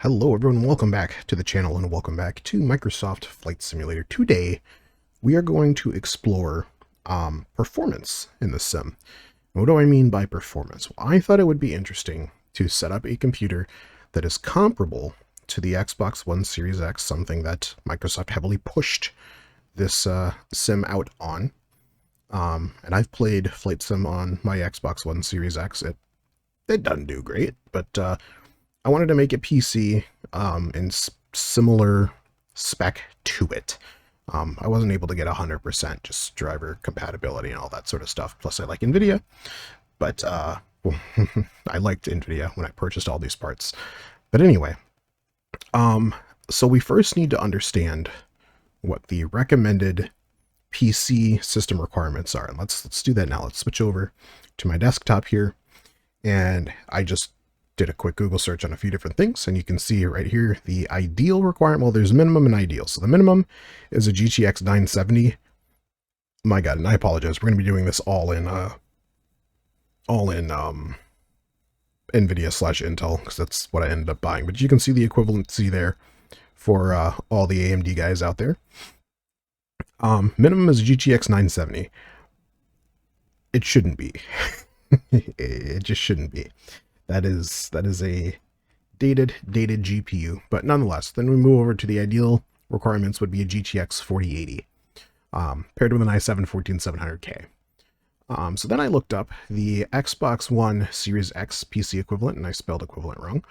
Hello everyone, welcome back to the channel and welcome back to Microsoft Flight Simulator. Today we are going to explore performance in the sim. What do I mean by performance? Well, I thought it would be interesting to set up a computer that is comparable to the Xbox One Series X, something that Microsoft heavily pushed this sim out on. And I've played Flight Sim on my Xbox One Series X. It doesn't do great, but I wanted to make it PC in similar spec to it. I wasn't able to get 100%, just driver compatibility and all that sort of stuff. Plus, I like NVIDIA, but well, I liked NVIDIA when I purchased all these parts. But anyway, so we first need to understand what the recommended PC system requirements are. And let's do that now. Let's switch over to my desktop here, and I just did a quick Google search on a few different things, and you can see right here the ideal requirement. Well, there's minimum and ideal. So the minimum is a GTX 970. My God, and I apologize. We're going to be doing this all in NVIDIA / Intel, because that's what I ended up buying. But you can see the equivalency there for all the AMD guys out there. Minimum is a GTX 970. It shouldn't be. It just shouldn't be. That is a dated GPU, but nonetheless, then we move over to the ideal requirements would be a GTX 4080, paired with an i7 14700K. So then I looked up the Xbox One Series X PC equivalent, and I spelled equivalent wrong.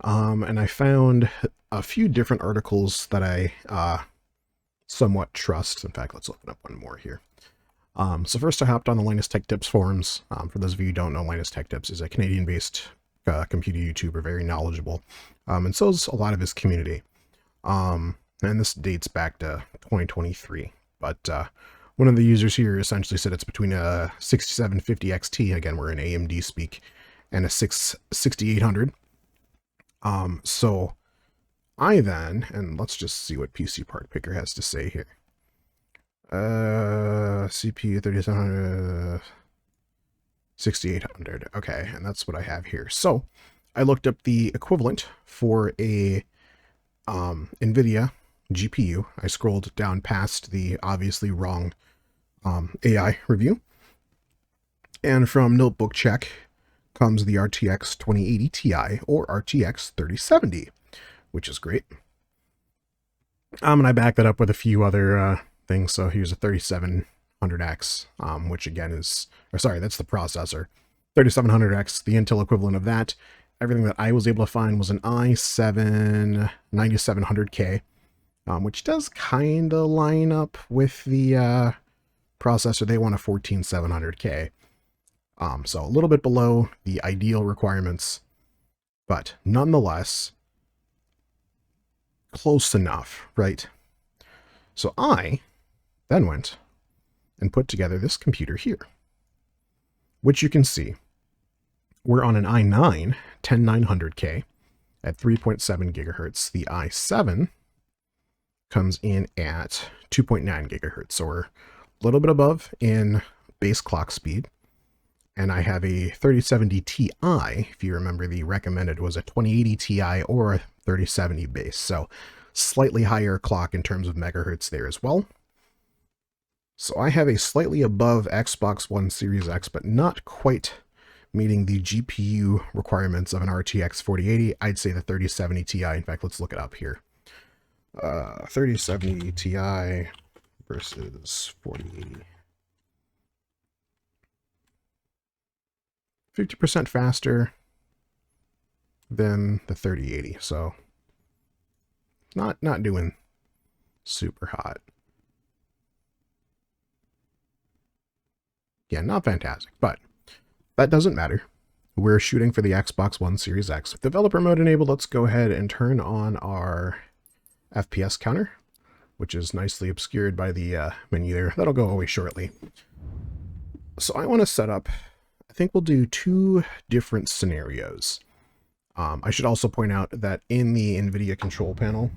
And I found a few different articles that I somewhat trust. In fact, let's open up one more here. So first I hopped on the Linus Tech Tips forums. For those of you who don't know, Linus Tech Tips is a Canadian-based computer YouTuber, very knowledgeable, and so is a lot of his community. And this dates back to 2023, but one of the users here essentially said it's between a 6750 XT, again we're in AMD speak, and a 6800. So I then, and let's just see what PC Part Picker has to say here. CPU 3700, 6800. Okay, and that's what I have here. So I looked up the equivalent for a NVIDIA GPU. I scrolled down past the obviously wrong AI review, and from Notebook Check comes the RTX 2080 Ti or RTX 3070, which is great. And I backed that up with a few other things. So here's a 3700X, which again is, or sorry, that's the processor. 3700X, the Intel equivalent of that. Everything that I was able to find was an i7 9700K, which does kind of line up with the processor. They want a 14700K. So a little bit below the ideal requirements, but nonetheless, close enough, right? So I then went and put together this computer here, which you can see we're on an i9 10900K at 3.7 gigahertz. The i7 comes in at 2.9 gigahertz, so we're a little bit above in base clock speed. And I have a 3070 Ti. If you remember, the recommended was a 2080 Ti or a 3070 base, so slightly higher clock in terms of megahertz there as well. So I have a slightly above Xbox One Series X, but not quite meeting the GPU requirements of an RTX 4080. I'd say the 3070 Ti. In fact, let's look it up here. 3070 Ti versus 4080. 50% faster than the 3080, so not doing super hot. Yeah, not fantastic, but that doesn't matter. We're shooting for the Xbox One Series X. With developer mode enabled, let's go ahead and turn on our FPS counter, which is nicely obscured by the menu there. That'll go away shortly. So I want to set up, I think we'll do two different scenarios. I should also point out that in the NVIDIA control panel,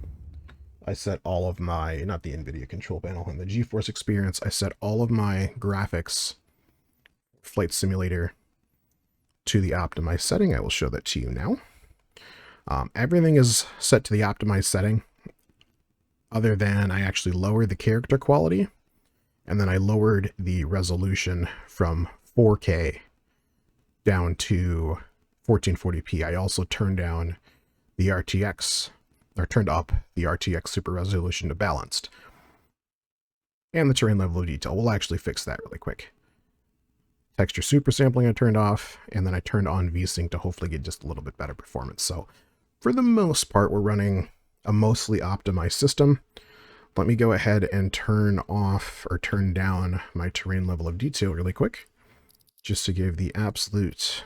I set all of my, not the NVIDIA control panel, in the GeForce Experience, I set all of my graphics Flight Simulator to the optimized setting. I will show that to you now. Everything is set to the optimized setting, other than I actually lowered the character quality, and then I lowered the resolution from 4K down to 1440p. I also turned down the RTX, or turned up the RTX super resolution to balanced. And the terrain level of detail. We'll actually fix that really quick. Texture super sampling I turned off, and then I turned on VSync to hopefully get just a little bit better performance. So for the most part, we're running a mostly optimized system. Let me go ahead and turn off or turn down my terrain level of detail really quick, just to give the absolute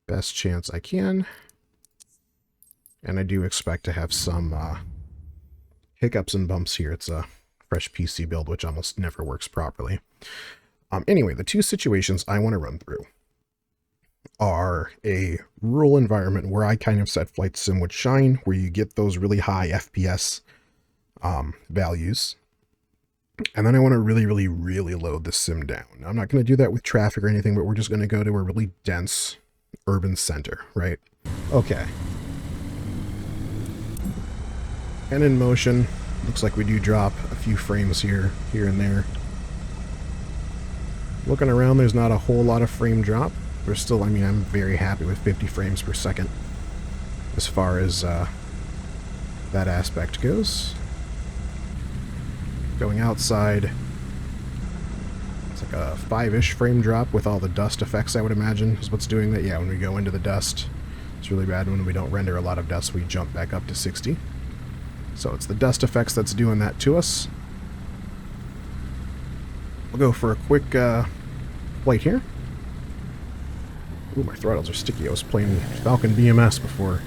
best chance I can. And I do expect to have some hiccups and bumps here. It's a fresh PC build, which almost never works properly. Anyway, the two situations I want to run through are a rural environment where I kind of set Flight Sim would shine, where you get those really high FPS values. And then I want to really, really, really load the sim down. Now, I'm not going to do that with traffic or anything, but we're just going to go to a really dense urban center, right? Okay. And in motion, looks like we do drop a few frames here and there. Looking around, there's not a whole lot of frame drop. There's still, I mean, I'm very happy with 50 frames per second as far as that aspect goes. Going outside, it's like a 5-ish frame drop with all the dust effects, I would imagine, is what's doing that. Yeah, when we go into the dust, it's really bad. When we don't render a lot of dust, we jump back up to 60. So it's the dust effects that's doing that to us. We'll go for a quick flight here. Ooh, my throttles are sticky. I was playing Falcon BMS before.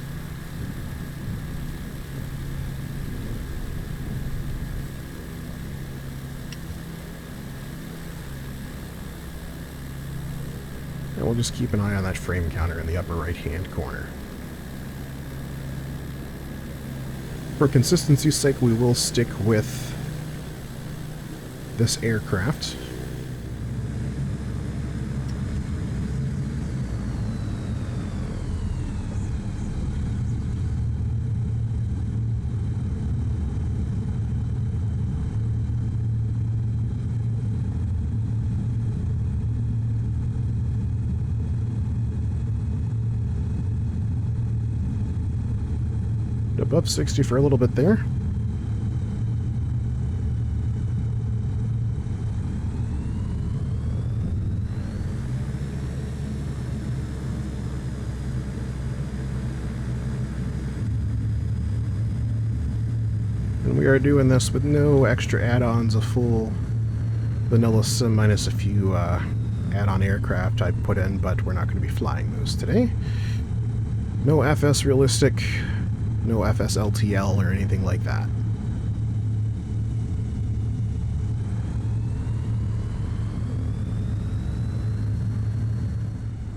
And we'll just keep an eye on that frame counter in the upper right-hand corner. For consistency's sake, we will stick with this aircraft. Above 60 for a little bit there. And we are doing this with no extra add-ons, a full vanilla sim minus a few add-on aircraft I put in, but we're not going to be flying those today. No FS realistic, no FS LTL or anything like that.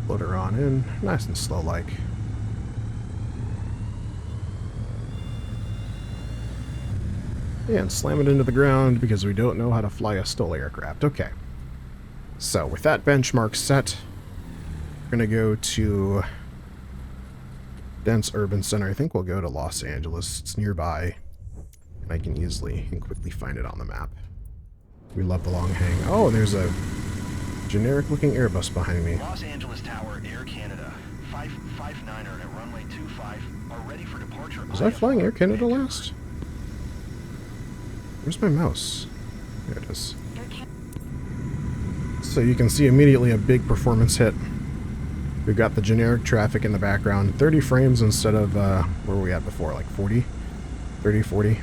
Load her on in, nice and slow like. And slam it into the ground because we don't know how to fly a STOL aircraft. Okay. So with that benchmark set, we're going to go to dense urban center. I think we'll go to Los Angeles. It's nearby, and I can easily and quickly find it on the map. We love the long hang. Oh, there's a generic looking Airbus behind me. Los Angeles Tower, Air Canada, 559er at runway 25 are ready for departure. Was I flying Air Canada last? Where's my mouse? There it is. So you can see immediately a big performance hit. We've got the generic traffic in the background, 30 frames instead of, where were we at before, like 40? 30, 40,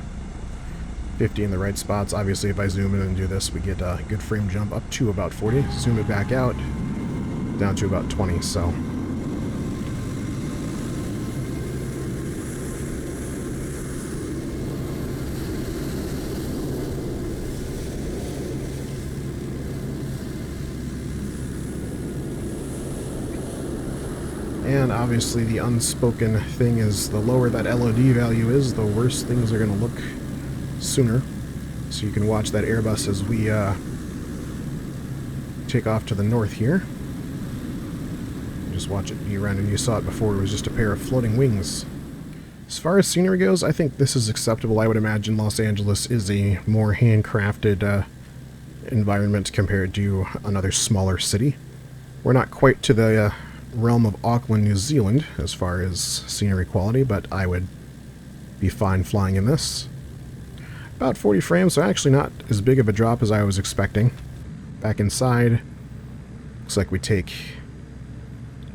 50 in the right spots. Obviously, if I zoom in and do this, we get a good frame jump up to about 40. Zoom it back out, down to about 20, so. And obviously the unspoken thing is the lower that LOD value is, the worse things are going to look sooner. So you can watch that Airbus as we take off to the north here. just watch it be around, and you saw it before. It was just a pair of floating wings. As far as scenery goes, I think this is acceptable. I would imagine Los Angeles is a more handcrafted environment compared to another smaller city. We're not quite to the realm of Auckland, New Zealand, as far as scenery quality, but I would be fine flying in this. About 40 frames, so actually not as big of a drop as I was expecting. Back inside, looks like we take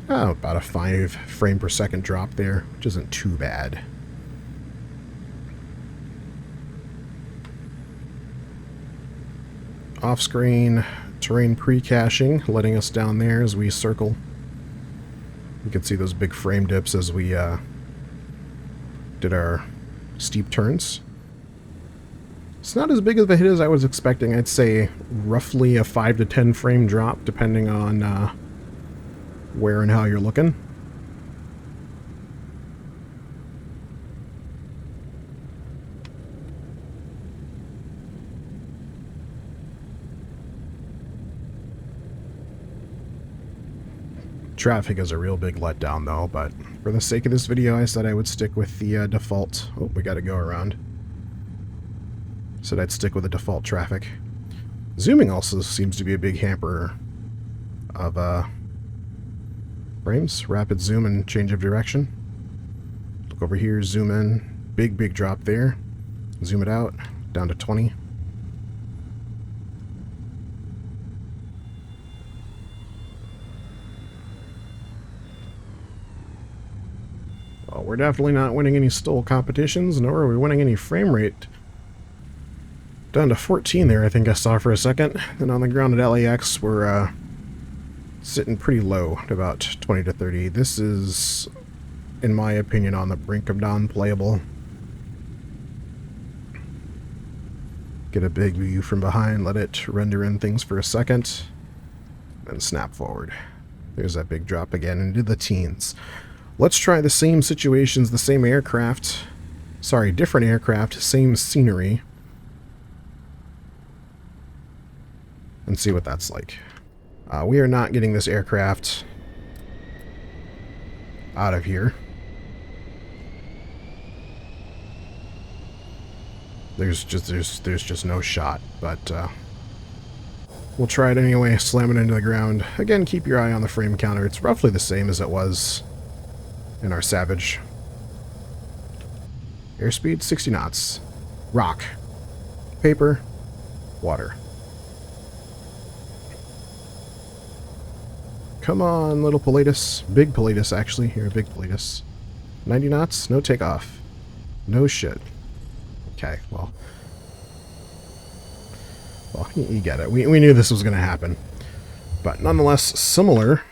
about a 5 frame per second drop there, which isn't too bad. Off-screen terrain pre-caching, letting us down there as we circle. You can see those big frame dips as we did our steep turns. It's not as big of a hit as I was expecting. I'd say roughly a 5 to 10 frame drop, depending on where and how you're looking. Traffic is a real big letdown though, but for the sake of this video I said I would stick with the default. Oh, we gotta go around. Said I'd stick with the default traffic. Zooming also seems to be a big hamper of frames. Rapid zoom and change of direction. Look over here, zoom in. Big drop there. Zoom it out, down to 20. Well, we're definitely not winning any stall competitions, nor are we winning any frame rate. Down to 14 there, I think I saw for a second. And on the ground at LAX, we're sitting pretty low at about 20 to 30. This is, in my opinion, on the brink of non-playable. Get a big view from behind, let it render in things for a second, then snap forward. There's that big drop again into the teens. Let's try the same situations, the same aircraft. Sorry, different aircraft, same scenery. And see what that's like. We are not getting this aircraft out of here. There's just no shot, but we'll try it anyway. Slam it into the ground. Again, keep your eye on the frame counter. It's roughly the same as it was in our Savage. Airspeed 60 knots. Rock. Paper. Water. Come on, little Pilatus. Big Pilatus, actually. Here, big Pilatus. 90 knots, no takeoff. No shit. Okay, well, you get it. We knew this was going to happen. But nonetheless, similar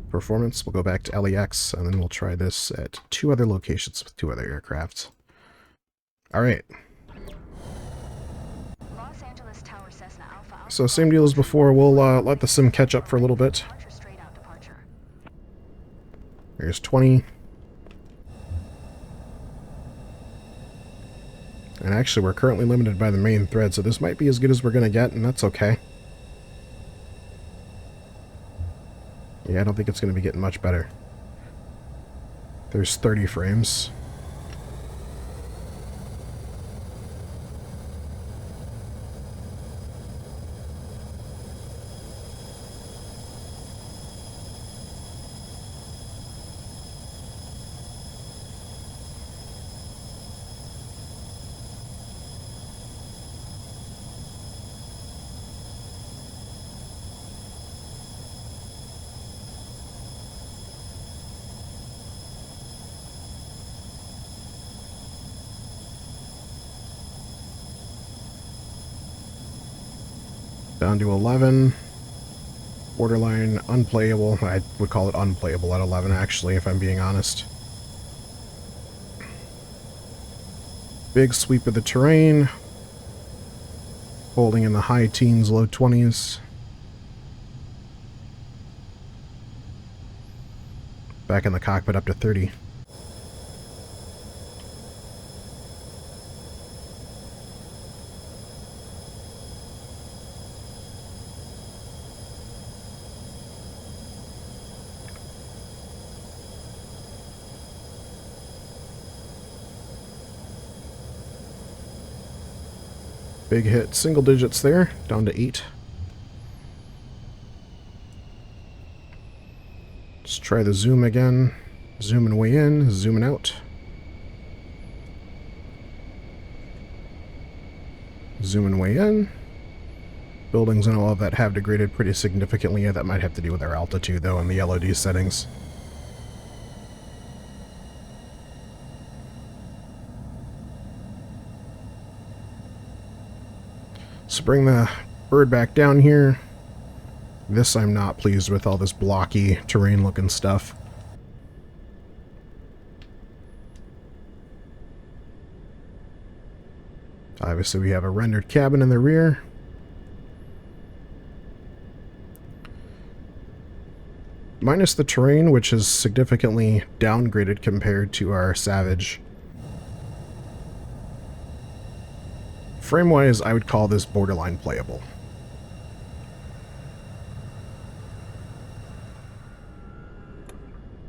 performance. We'll go back to LAX, and then we'll try this at 2 other locations with 2 other aircraft. Alright. So same deal as before, we'll let the sim catch up for a little bit. There's 20. And actually we're currently limited by the main thread, so this might be as good as we're going to get, and that's okay. Yeah, I don't think it's going to be getting much better. There's 30 frames. Down to 11. Borderline unplayable. I would call it unplayable at 11, actually, if I'm being honest. Big sweep of the terrain. Holding in the high teens, low 20s. Back in the cockpit up to 30. big hit single digits there, down to 8. Let's try the zoom again. Zooming way in, zooming out. Zooming way in. Buildings and all of that have degraded pretty significantly. Yeah, that might have to do with our altitude, though, in the LOD settings. So bring the bird back down here. This I'm not pleased with, all this blocky terrain looking stuff. Obviously we have a rendered cabin in the rear. Minus the terrain, which is significantly downgraded compared to our Savage. Frame-wise, I would call this borderline playable.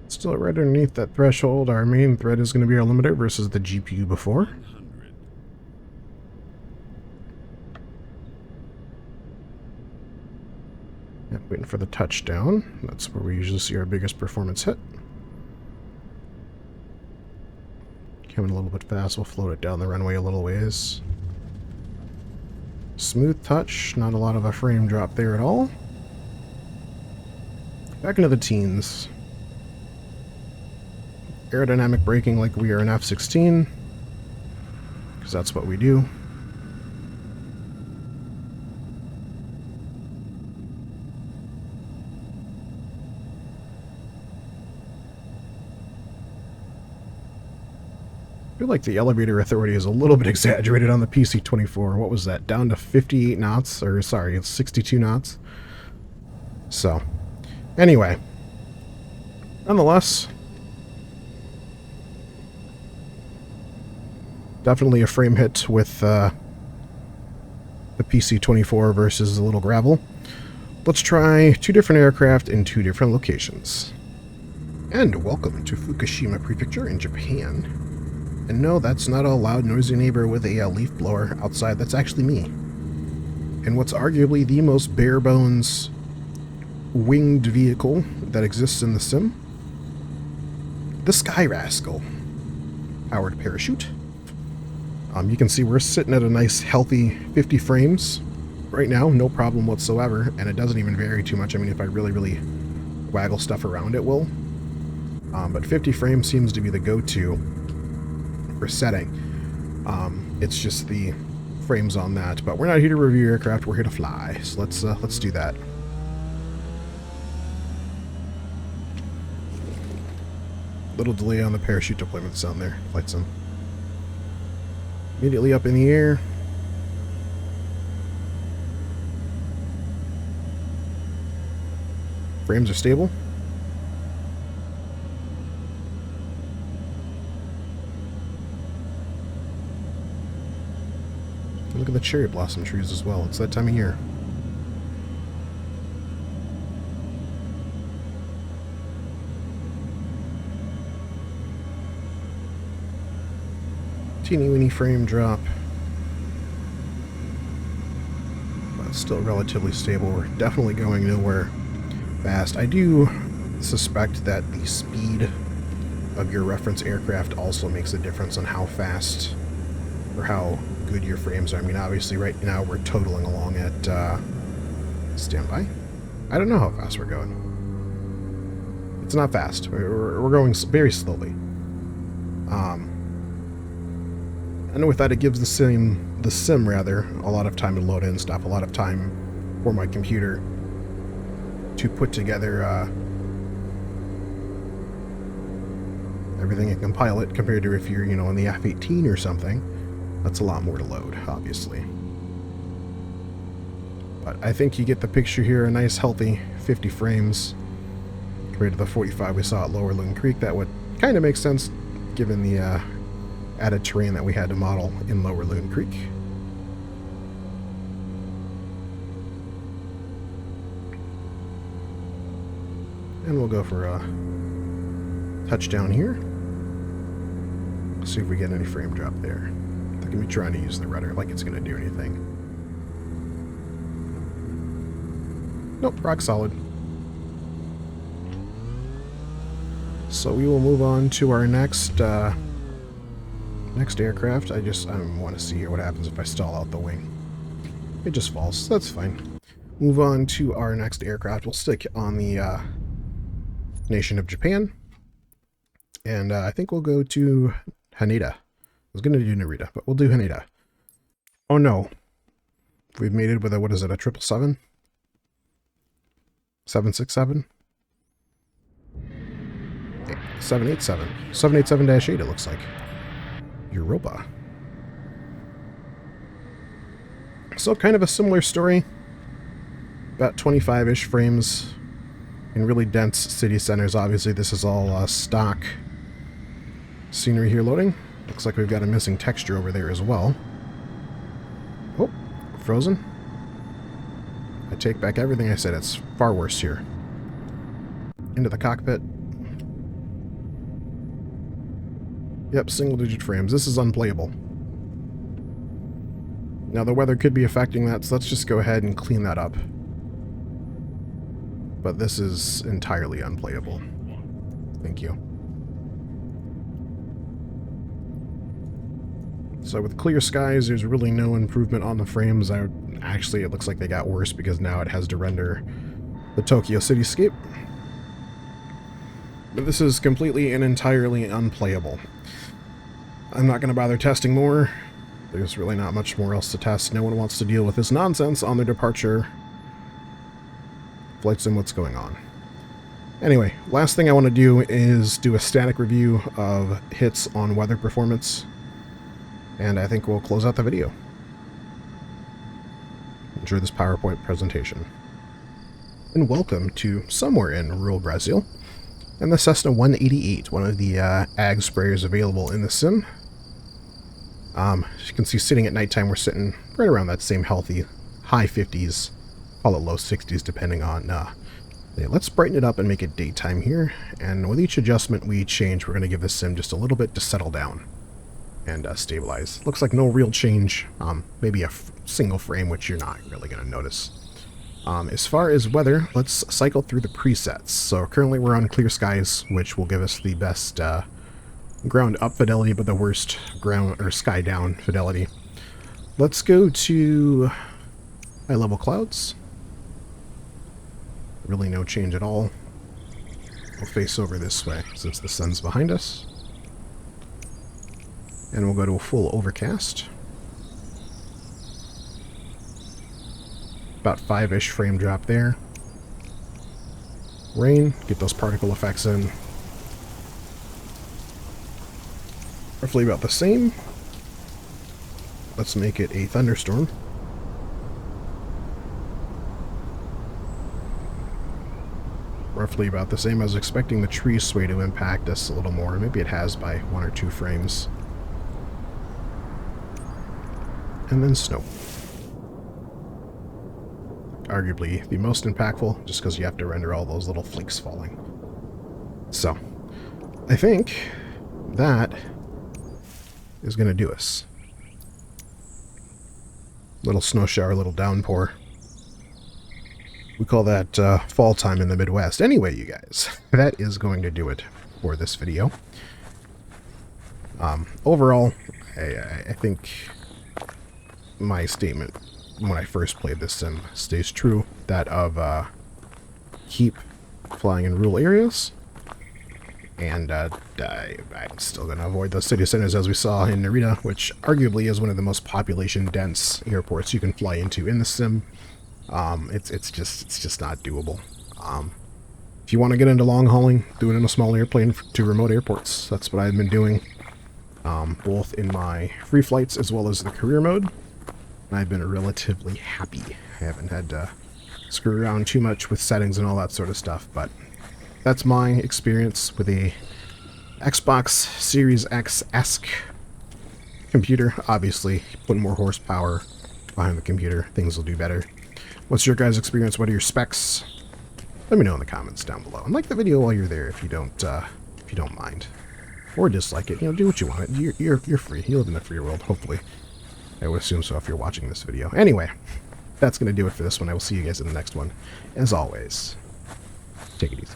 Still right underneath that threshold. Our main thread is going to be our limiter versus the GPU before. Yep, waiting for the touchdown. That's where we usually see our biggest performance hit. Coming a little bit fast, we'll float it down the runway a little ways. Smooth touch, not a lot of a frame drop there at all. Back into the teens. Aerodynamic braking like we are in F-16, because that's what we do. I feel like the elevator authority is a little bit exaggerated on the PC-24. What was that? Down to 58 knots? Or, sorry, it's 62 knots. So, anyway. Nonetheless, definitely a frame hit with the PC-24 versus the little gravel. Let's try 2 different aircraft in 2 different locations. And welcome to Fukushima Prefecture in Japan. And no, that's not a loud, noisy neighbor with a leaf blower outside. That's actually me. And what's arguably the most bare-bones winged vehicle that exists in the sim. The Sky Rascal. Powered parachute. You can see we're sitting at a nice, healthy 50 frames right now. No problem whatsoever. And it doesn't even vary too much. I mean, if I really waggle stuff around, it will. But 50 frames seems to be the go-to for setting. It's just the frames on that, but we're not here to review aircraft, we're here to fly. So let's do that. Little delay on the parachute deployment sound there. Flight sim. Immediately up in the air. Frames are stable. Look at the cherry blossom trees as well. It's that time of year. Teeny weeny frame drop. But still relatively stable. We're definitely going nowhere fast. I do suspect that the speed of your reference aircraft also makes a difference on how fast or how good your frames are. I mean, obviously right now we're totaling along at standby. I don't know how fast we're going. It's not fast. We're going very slowly. And with that, it gives the sim rather a lot of time to load in stuff, a lot of time for my computer to put together everything and compile it, compared to if you're, you know, in the F-18 or something. That's a lot more to load, obviously. But I think you get the picture here, a nice healthy 50 frames compared to the 45 we saw at Lower Loon Creek. That would kind of make sense given the added terrain that we had to model in Lower Loon Creek. And we'll go for a touchdown here. See if we get any frame drop there. They're going to be trying to use the rudder like it's going to do anything. Nope, rock solid. So we will move on to our next aircraft. I want to see here what happens if I stall out the wing. It just falls. That's fine. Move on to our next aircraft. We'll stick on the nation of Japan. And I think we'll go to Haneda. I was going to do Narita, but we'll do Haneda. Oh no. We've made it with a, what is it, a 777? 767? 787. 787-8 it looks like. Europa. So kind of a similar story. About 25-ish frames in really dense city centers. Obviously this is all stock scenery here loading. Looks like we've got a missing texture over there as well. Oh, frozen. I take back everything I said. It's far worse here. Into the cockpit. Yep, single-digit frames. This is unplayable. Now, the weather could be affecting that, so let's just go ahead and clean that up. But this is entirely unplayable. Thank you. So with clear skies, there's really no improvement on the frames. Actually, it looks like they got worse because now it has to render the Tokyo cityscape. But this is completely and entirely unplayable. I'm not going to bother testing more. There's really not much more else to test. No one wants to deal with this nonsense on their departure. Flight sim, what's going on? Anyway, last thing I want to do is do a static review of hits on weather performance. And I think we'll close out the video. Enjoy this PowerPoint presentation. And welcome to somewhere in rural Brazil. And the Cessna 188, one of the ag sprayers available in the sim. As you can see, sitting at nighttime, we're sitting right around that same healthy high 50s, call it low 60s, depending on... let's brighten it up and make it daytime here. And with each adjustment we change, we're going to give the sim just a little bit to settle down and stabilize. Looks like no real change. Maybe a single frame, which you're not really going to notice. As far as weather, let's cycle through the presets. So currently we're on clear skies, which will give us the best ground up fidelity, but the worst ground or sky down fidelity. Let's go to high level clouds. Really no change at all. We'll face over this way since the sun's behind us. And we'll go to a full overcast. About 5-ish frame drop there. Rain, get those particle effects in. Roughly about the same. Let's make it a thunderstorm. Roughly about the same. I was expecting the tree sway to impact us a little more. Maybe it has by 1 or 2 frames. And then snow. Arguably the most impactful, just because you have to render all those little flakes falling. So, I think that is going to do us. Little snow shower, little downpour. We call that fall time in the Midwest. Anyway, you guys, that is going to do it for this video. Overall, I think my statement when I first played this sim stays true, that of keep flying in rural areas, and I'm still going to avoid those city centers as we saw in Narita, which arguably is one of the most population dense airports you can fly into in the sim. It's just not doable. If you want to get into long hauling, do it in a small airplane to remote airports. That's what I've been doing, both in my free flights as well as the career mode. I've been relatively happy. I haven't had to screw around too much with settings and all that sort of stuff, but that's my experience with a Xbox Series X-esque computer. Obviously, put more horsepower behind the computer, things will do better. What's your guys' experience? What are your specs? Let me know in the comments down below. And like the video while you're there if you don't mind, or dislike it. You know, do what you want. You're free. You live in a free world, hopefully. I would assume so if you're watching this video. Anyway, that's going to do it for this one. I will see you guys in the next one. As always, take it easy.